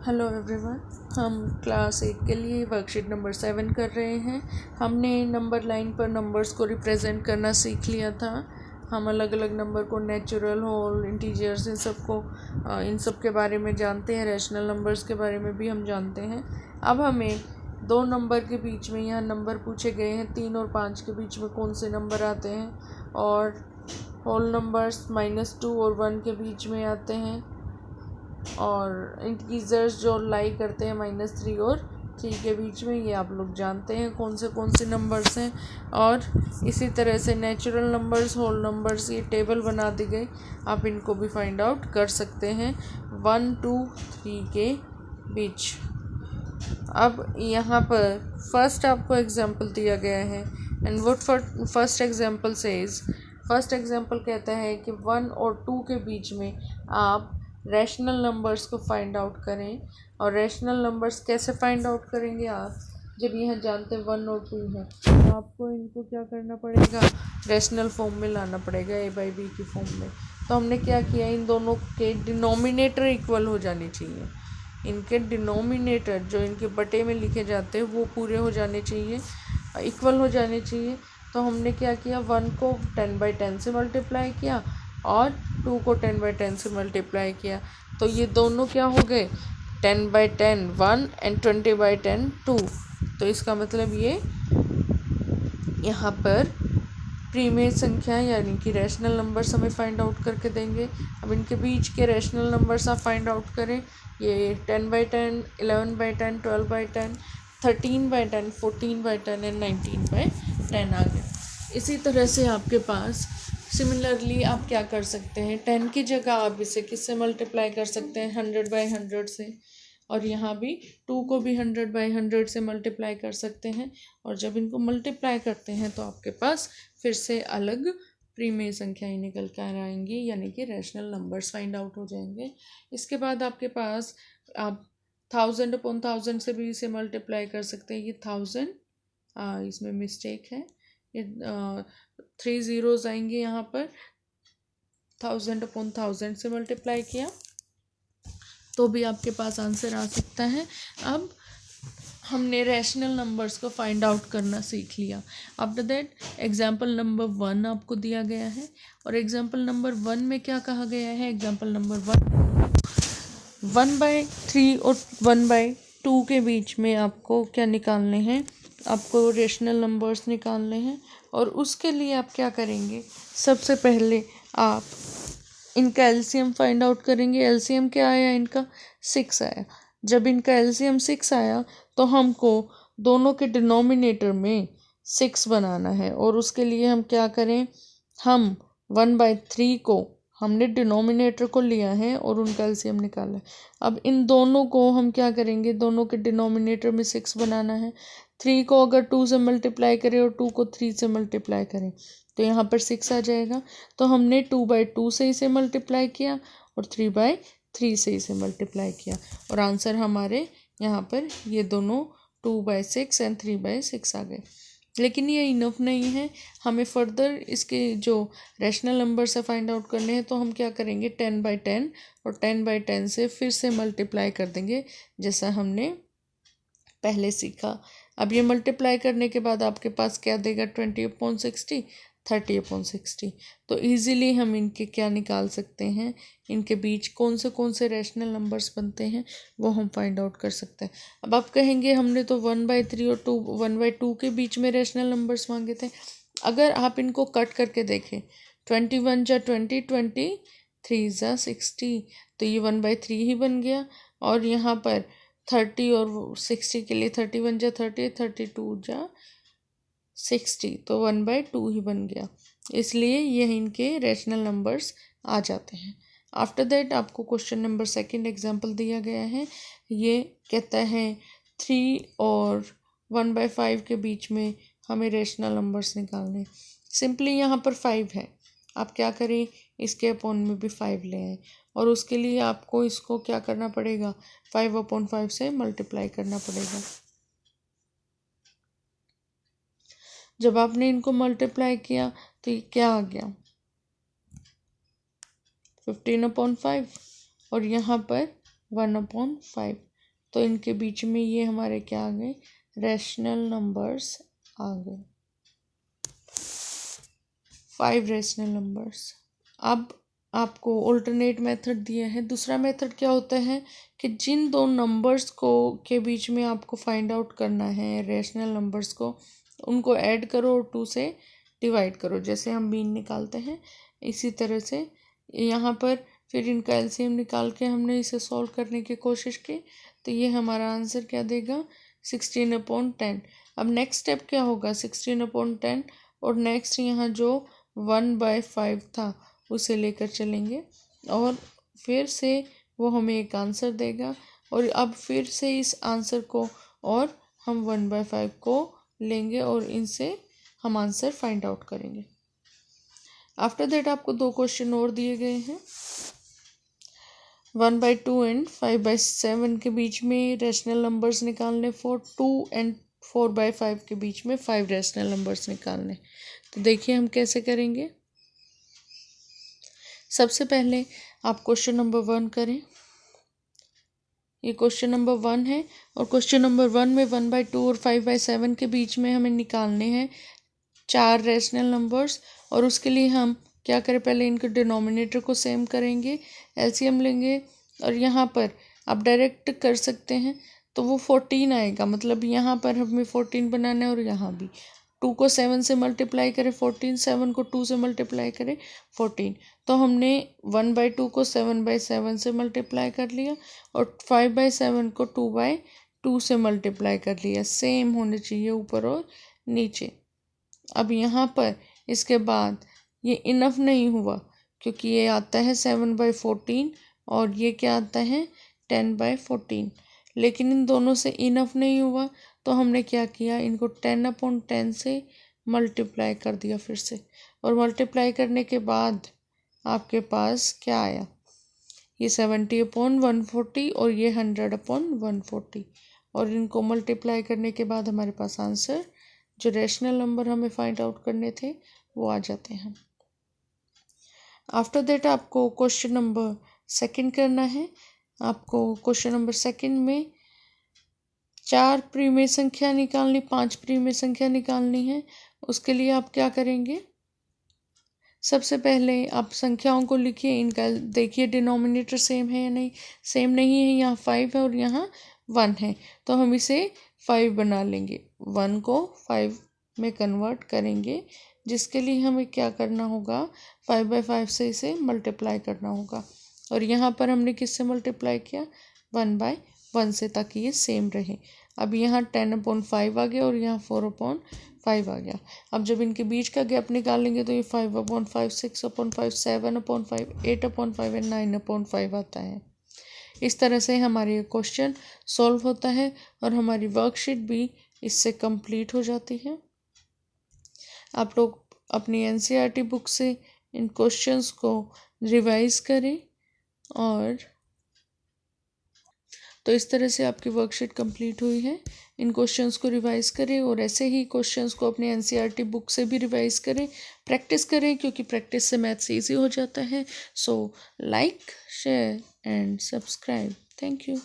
Hello everyone, हम class 8 के लिए वर्कशीट नंबर 7 कर रहे हैं। हमने नंबर लाइन पर नंबर्स को रिप्रेजेंट करना सीख लिया था। हम अलग अलग नंबर को नेचुरल, होल, इंटीजर्स इन सब के बारे में जानते हैं। रैशनल नंबर्स के बारे में भी हम जानते हैं। अब हमें दो नंबर के बीच में यहाँ नंबर पूछे गए हैं, 3 और 5 के बीच में कौन से नंबर आते हैं, और होल नंबर्स -2 और 1 के बीच में आते हैं, और इंटीजर्स जो लाई करते हैं -3 और 3 के बीच में। ये आप लोग जानते हैं कौन से नंबर्स हैं। और इसी तरह से नेचुरल नंबर्स, होल नंबर्स, ये टेबल बना दी गई, आप इनको भी फाइंड आउट कर सकते हैं 1, 2, 3 के बीच। अब यहाँ पर फर्स्ट आपको एग्जाम्पल दिया गया है, and what first example says, first example कहता है कि 1 और 2 के बीच में आप रैशनल नंबर्स को फाइंड आउट करें। और रैशनल नंबर्स कैसे फाइंड आउट करेंगे आप, जब यहाँ जानते हैं 1 और 2 हैं, तो आपको इनको क्या करना पड़ेगा, रैशनल फॉर्म में लाना पड़ेगा, a/b की फॉर्म में। तो हमने क्या किया, इन दोनों के डिनोमिनेटर इक्वल हो जाने चाहिए। इनके डिनोमिनेटर जो इनके बटे में लिखे जाते हैं वो पूरे हो जाने चाहिए, इक्वल हो जाने चाहिए। तो हमने क्या किया, 1 को 10/10 से मल्टीप्लाई किया और 2 को 10/10 से मल्टीप्लाई किया। तो ये दोनों क्या हो गए, 10/10 1 एंड 20/10 2। तो इसका मतलब ये यहाँ पर प्रीमेय संख्या यानी कि रैशनल नंबर्स हमें फाइंड आउट करके देंगे। अब इनके बीच के रैशनल नंबर्स आप फाइंड आउट करें। ये 10/10, 11/10, 12/10, 13/10, 14/10 एंड 19/10 आ गए। इसी तरह से आपके पास सिमिलरली आप क्या कर सकते हैं, 10 की जगह आप इसे किससे मल्टीप्लाई कर सकते हैं, 100/100 से। और यहाँ भी 2 को भी 100/100 से मल्टीप्लाई कर सकते हैं। और जब इनको मल्टीप्लाई करते हैं तो आपके पास फिर से अलग प्रीमेय संख्याएं निकल कर आएंगी, यानी कि रैशनल नंबर्स फाइंड आउट हो जाएंगे। इसके बाद आपके पास आप 1000/1000 से भी इसे मल्टीप्लाई कर सकते हैं। ये 1000, इसमें मिस्टेक है, ये 3 ज़ीरोज़ आएंगे यहाँ पर। 1000/1000 से मल्टीप्लाई किया तो भी आपके पास आंसर आ सकता है। अब हमने रैशनल नंबर्स को फाइंड आउट करना सीख लिया। आफ्टर दैट एग्जाम्पल नंबर 1 आपको दिया गया है, और एग्जाम्पल नंबर 1 में क्या कहा गया है, एग्जाम्पल नंबर 1/3 और 1/2 के बीच में आपको क्या निकालने हैं, आपको रैशनल नंबर्स निकालने हैं। और उसके लिए आप क्या करेंगे, सबसे पहले आप इनका एलसीएम फाइंड आउट करेंगे। एलसीएम क्या आया इनका, 6 आया। जब इनका एलसीएम 6 आया तो हमको दोनों के डिनोमिनेटर में 6 बनाना है। और उसके लिए हम क्या करें, हम 1/3 को हमने डिनोमिनेटर को लिया है और उनका एलसीएम निकाला है। अब इन दोनों को हम क्या करेंगे, दोनों के डिनोमिनेटर में 6 बनाना है। 3 को अगर 2 से मल्टीप्लाई करें और 2 को 3 से मल्टीप्लाई करें तो यहाँ पर 6 आ जाएगा। तो हमने 2/2 से इसे मल्टीप्लाई किया और 3/3 से इसे मल्टीप्लाई किया, और आंसर हमारे यहाँ पर ये दोनों 2/6 एंड 3/6 आ गए। लेकिन ये इनफ नहीं है, हमें फर्दर इसके जो रैशनल नंबर से फाइंड आउट करने हैं। तो हम क्या करेंगे, 10/10 और 10/10 से फिर से मल्टीप्लाई कर देंगे, जैसा हमने पहले सीखा। अब ये मल्टीप्लाई करने के बाद आपके पास क्या देगा, 20/60, 30/60। तो इजीली हम इनके क्या निकाल सकते हैं, इनके बीच कौन से रैशनल नंबर्स बनते हैं वो हम फाइंड आउट कर सकते हैं। अब आप कहेंगे हमने तो 1/3 और 1/2 के बीच में रैशनल नंबर्स मांगे थे। अगर आप इनको कट करके देखें, 21 जा 20, 23 जा 60, तो ये 1/3 ही बन गया। और यहाँ पर 30 और 60 के लिए 31 जा 30, 32 जा 60, तो 1/2 ही बन गया। इसलिए यह इनके रैशनल नंबर्स आ जाते हैं। आफ्टर दैट आपको क्वेश्चन नंबर 2 एग्जाम्पल दिया गया है। ये कहता है 3 और 1/5 के बीच में हमें रैशनल नंबर्स निकालने। सिंपली यहाँ पर 5 है, आप क्या करें, इसके अपॉन में भी 5 ले आए, और उसके लिए आपको इसको क्या करना पड़ेगा, 5/5 से मल्टीप्लाई करना पड़ेगा। जब आपने इनको मल्टीप्लाई किया तो ये क्या आ गया, 15/5, और यहाँ पर 1/5। तो इनके बीच में ये हमारे क्या आ गए, रैशनल नंबर्स आ गए, 5 रैशनल नंबर्स। अब आपको अल्टरनेट मेथड दिया है। दूसरा मेथड क्या होता है कि जिन दो नंबर्स को के बीच में आपको फाइंड आउट करना है रैशनल नंबर्स को, उनको ऐड करो और 2 से डिवाइड करो, जैसे हम मीन निकालते हैं इसी तरह से यहाँ पर फिर इनका एलसीएम निकाल के हमने इसे सॉल्व करने की कोशिश की, तो ये हमारा आंसर क्या देगा, 16/10। अब नेक्स्ट स्टेप क्या होगा, 16/10 और नेक्स्ट यहाँ जो 1/5 था उसे लेकर चलेंगे और फिर से वो हमें एक आंसर देगा, और अब फिर से इस आंसर को और हम 1/5 को लेंगे और इनसे हम आंसर फाइंड आउट करेंगे। आफ्टर दैट आपको 2 क्वेश्चन और दिए गए हैं। 1/2 एंड 5/7 के बीच में रैशनल नंबर्स निकालने, 2 एंड 4/5 के बीच में 5 रैशनल नंबर्स निकालने। तो देखिए हम कैसे करेंगे। सबसे पहले आप क्वेश्चन नंबर 1 करें। ये क्वेश्चन नंबर 1 है और क्वेश्चन नंबर 1 में 1/2 और 5/7 के बीच में हमें निकालने हैं 4 रैशनल नंबर्स, और उसके लिए हम क्या करें, पहले इनके डिनोमिनेटर को सेम करेंगे, एलसीएम लेंगे, और यहाँ पर आप डायरेक्ट कर सकते हैं तो वो 14 आएगा। मतलब यहाँ पर हमें 14 बनाना है और यहाँ भी 2 को 7 से मल्टीप्लाई करें 14, 7 को 2 से मल्टीप्लाई करें 14। तो हमने 1/2 को 7/7 से मल्टीप्लाई कर लिया और 5/7 को 2/2 से मल्टीप्लाई कर लिया। सेम होने चाहिए ऊपर और नीचे। अब यहाँ पर इसके बाद ये इनफ नहीं हुआ क्योंकि ये आता है 7/14 और ये क्या आता है 10/14, लेकिन इन दोनों से इनफ नहीं हुआ तो हमने क्या किया, इनको 10/10 से मल्टीप्लाई कर दिया फिर से, और मल्टीप्लाई करने के बाद आपके पास क्या आया, ये 70/140 और ये 100/140, और इनको मल्टीप्लाई करने के बाद हमारे पास आंसर जो रैशनल नंबर हमें फाइंड आउट करने थे वो आ जाते हैं। आफ्टर दैट आपको क्वेश्चन नंबर 2 करना है। आपको क्वेश्चन नंबर 2 में 4 प्रीमेय संख्या निकालनी, 5 प्रीमेय संख्या निकालनी है। उसके लिए आप क्या करेंगे, सबसे पहले आप संख्याओं को लिखिए, इनका देखिए डिनोमिनेटर सेम है या नहीं। सेम नहीं है, यहाँ 5 है और यहाँ 1 है, तो हम इसे 5 बना लेंगे, 1 को 5 में कन्वर्ट करेंगे, जिसके लिए हमें क्या करना होगा, 5/5 से इसे मल्टीप्लाई करना होगा, और यहाँ पर हमने किससे मल्टीप्लाई किया, 1/1 से, ताकि ये सेम रहे। अब यहाँ 10/5 आ गया और यहाँ 4/5 आ गया। अब जब इनके बीच का गैप निकालेंगे तो ये 5/5, 6/5, 7/5, 8/5 एंड 9/5 आता है। इस तरह से हमारे क्वेश्चन सॉल्व होता है और हमारी वर्कशीट भी इससे कंप्लीट हो जाती है। आप लोग अपनी एनसीईआरटी बुक से इन क्वेश्चंस को रिवाइज करें, और तो इस तरह से आपकी वर्कशीट कंप्लीट हुई है। इन क्वेश्चंस को रिवाइज करें और ऐसे ही क्वेश्चंस को अपनी एनसीईआरटी बुक से भी रिवाइज करें, प्रैक्टिस करें, क्योंकि प्रैक्टिस से मैथ्स ईजी हो जाता है। So like, share and subscribe. Thank you.